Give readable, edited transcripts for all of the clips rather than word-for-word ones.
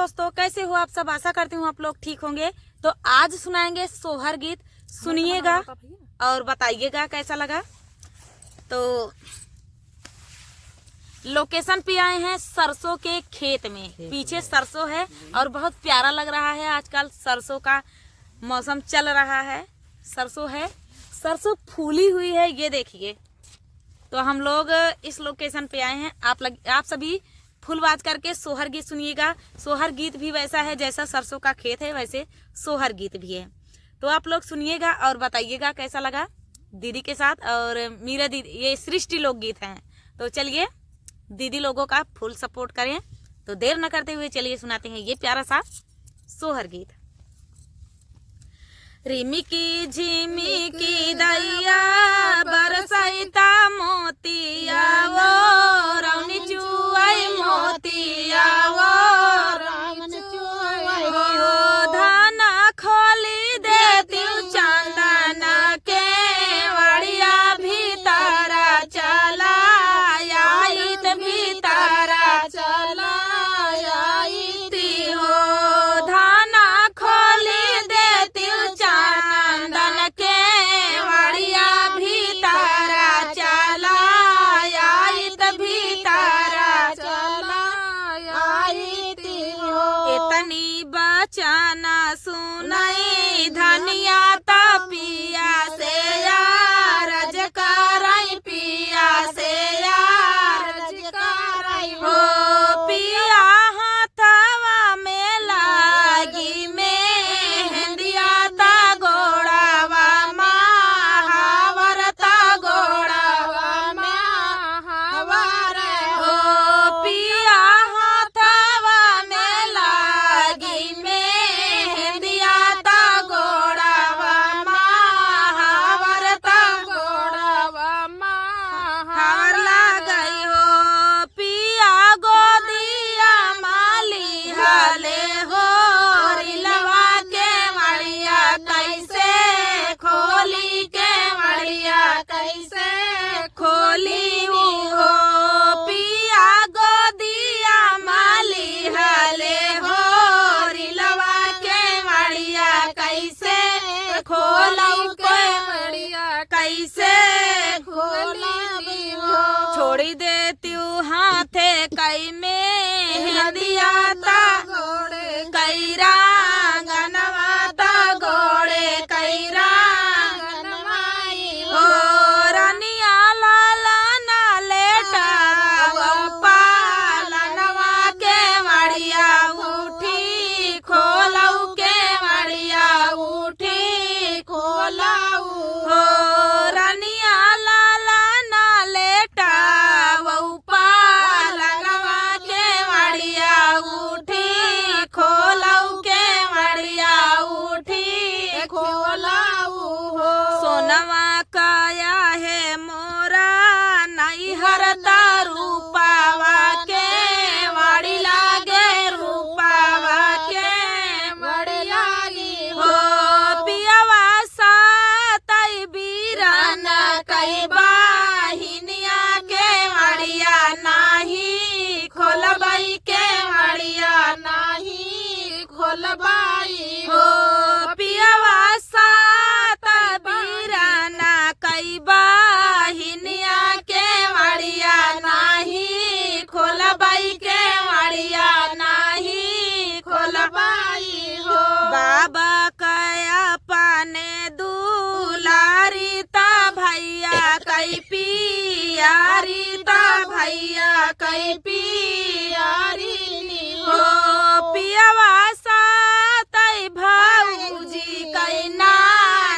दोस्तों, कैसे हो आप सब। आशा करती हूँ आप लोग ठीक होंगे। तो आज सुनाएंगे सोहर गीत, सुनिएगा और बताइएगा कैसा लगा। तो लोकेशन पे आए हैं सरसों के खेत में। पीछे सरसों है और बहुत प्यारा लग रहा है। आजकल सरसों का मौसम चल रहा है। सरसों है, सरसों फूली हुई है, ये देखिए। तो हम लोग इस लोकेशन पे आए हैं। आप सभी फुलबाज करके सोहर गीत सुनिएगा। सोहर गीत भी वैसा है जैसा सरसों का खेत है, वैसे सोहर गीत भी है। तो आप लोग सुनिएगा और बताइएगा कैसा लगा दीदी के साथ। और मीरा दीदी, ये सृष्टि लोक गीत हैं। तो चलिए दीदी लोगों का फुल सपोर्ट करें। तो देर न करते हुए चलिए सुनाते हैं ये प्यारा सा सोहर गीत। रिमिकी झिमिकी दैया बरसैता मोतिया वो रौनी चुआई मोतिया वो रौनी चुआई हो धाना खोली देती चंदन के वड़िया भीतरा चला आईत भीतरा चला आईती हो धाना खोली देती चंदन के वड़िया भीतरा चला आईत भीतरा चला आईती हो। इतनी बचना सुनई धनिया पिया से यार रजकरई पिया से यार रजकरई हो पिया हाथवा में लागी मेहंदिया ता गोड़ावा महावर ता गोड़ावा महावर हो पिया हाथवा में लागी मेहंदिया ता गोड़ावा महावर ता गोड़ावा महावर लागई हो पिया गोदिया माली हले हो रिलवा के मड़िया कैसे खोली के मड़िया कैसे खोली हो पिया गोदिया माली हले हो रिलवा के मड़िया कैसे खोलऊ के मड़िया कैसे खोली हो छोड़ी देती हाथे कई में हदिया ता गोड़े कैरा गनवाता गोड़े कैरा गनवाई हो रनिया लाला ना लेटा पालनवा के मड़िया उठी खोलऊ के मड़िया उठी खोलऊ हो रनिया लाला ना लेटा पालनवा के मड़िया उठी खोलऊ के मड़िया उठी खोलऊ हो सोनवा काया है मोरा नहीं हरता रूपावा के मड़ी लागे रूपावा के मड़ी लागी हो पियावा सातई बीरन कई बाहिनिया के मड़िया नाही खोलबाई के मड़िया नाही खोलबाई हो पियावा सात बीरन कई बाहिनिया के मड़िया नाही खोलबाई के मड़िया नाही खोलबाई हो बाबा कया पाने दुलारी ता भैया कई पियारी ता भैया कई पियारी हो पियावा सातई भाऊजी कई ना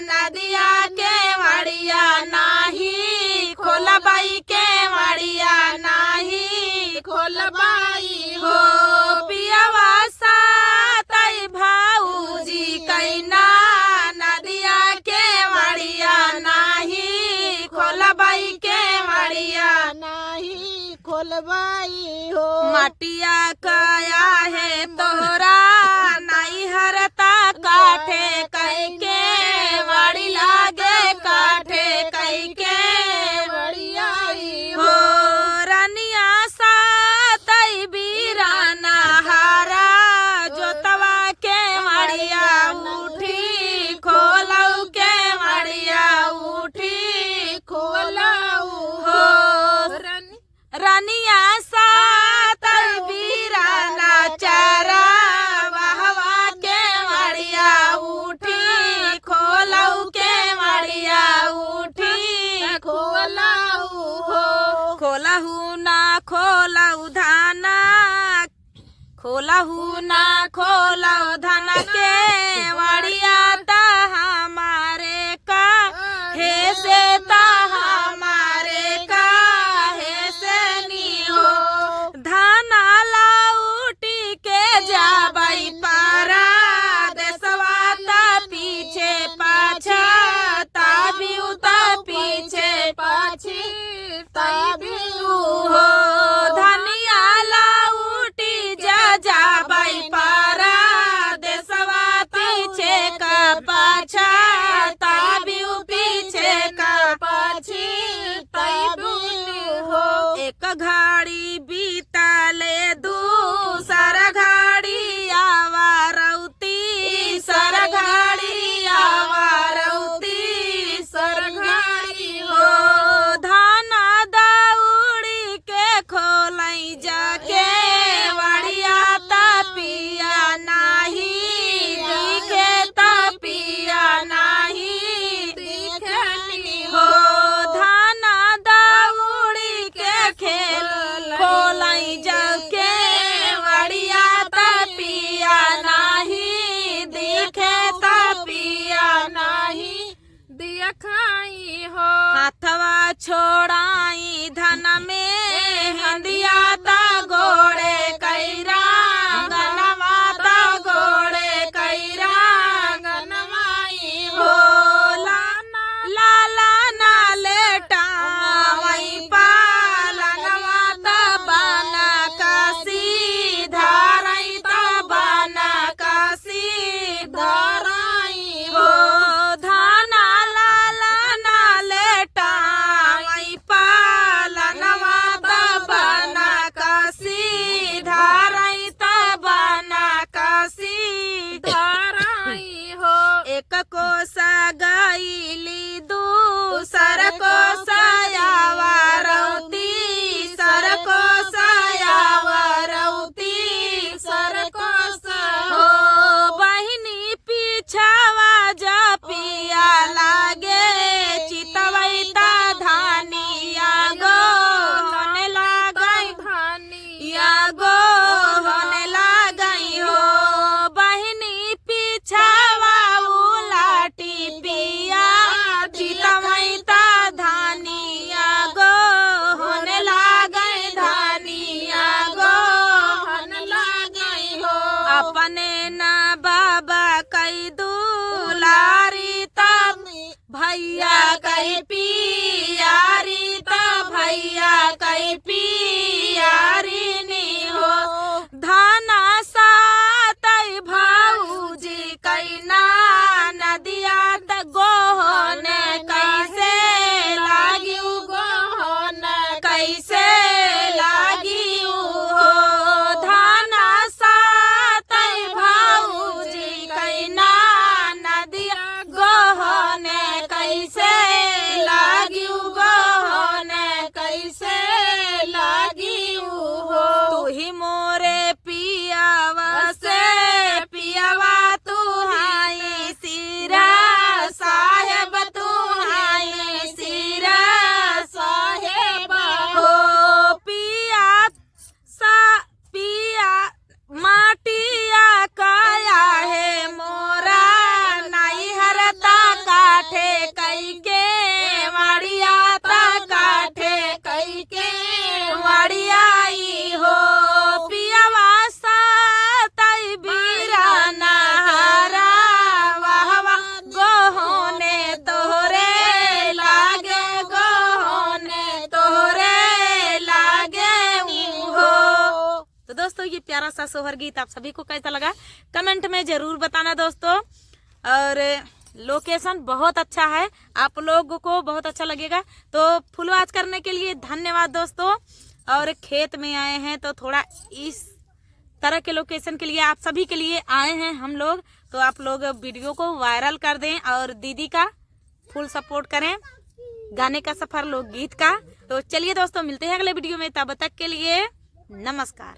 नदिया के मड़िया नाही खोलबाई के मड़िया नाही खोलबाई हो पियावा सातई भाऊजी कई ना नदिया के मड़िया नाही खोलबाई के मड़िया नाही खोलबाई कलहू ना खोलो धन के वड़िया ता हमारे का हे से ता हमारे का हे से नी हो धना लाउटी के जाबई पारा देसवा ता पीछे पाछा ताबी उता पीछे पाछी ताबी हो धनिया लाउटी जाबई पारा देसवा पीछे का पाछा ताबी पीछे का पाछी ताबी हो एक घड़ी बीतले दूसर घड़ी आवारौती सर घड़ी आवारौती सर घड़ी हो धाना दौड़ी के खोलई जाके वड़िया ता पिया नाही दिखे ता पिया नाही दिखनी हो धाना दौड़ी के खेल खोलई जाके वड़िया ता पिया नाही दिखे ता पिया नाही दिखाई हो हाथवा छोड़ाई धन में हंदिया ता गोड़े कैरा गनवा ता गोड़े कैरा गनवाई हो लाला ना लेटा वही पालनवा ता बना कासी धारई ता बना कासी धारई हो धाना लाला ना लेटा वही पालनवा ता बना कासी धारई ता बना कासी धारई हो एक कोसा गईली दूसर कोसा आवारौती सर कोसा आवारौती सर कोसा हो बहिनी पीछावा जा पिया लागे चितवई ता धानिया गो होने लागई धानिया गो होने लागई हो बहिनी पीछावा उलाटी पिया चितवई ता धानिया गो होने लागई धानिया गो होने लागई हो अपने ना बाबा कई दुलारी ता भैया कई पियारी ता भैया कई पियारी नी हो धाना सातई भाऊजी कई ना नदिया त गोहने कैसे लागी गोहने कैसे लागी हो धाना सातई भाऊजी कई ना नदिया गोहने कैसे लागी गोहने कैसे लागी हो तू ही मोरे पियावा से पियावा तू हाई सिरा साहेब तू हाई सिरा साहेब हो पिया सा पिया माटिया काया है मोरा नहीं हरता काठे कई के वड़िया ता काठे कई के वड़ियाई हो पियावा सातई बीरा नहारा वाहवा गोहोने तोहरे लागे गोहोने तोहरे लागे हो तो दोस्तों ये प्यारा सा सोहर गीत आप सभी को कैसा लगा कमेंट में जरूर बताना दोस्तों और लोकेशन बहुत अच्छा है आप लोगों को बहुत अच्छा लगेगा तो फुलवाच करने के लिए धन्यवाद दोस्तों और खेत में आए हैं तो थोड़ा इस तरह के लोकेशन के लिए आप सभी के लिए आए हैं हम लोग तो आप लोग वीडियो को वायरल कर दें और दीदी का फुल सपोर्ट करें गाने का सफर लोकगीत का तो चलिए दोस्तों मिलते हैं अगले वीडियो में तब तक के लिए नमस्कार।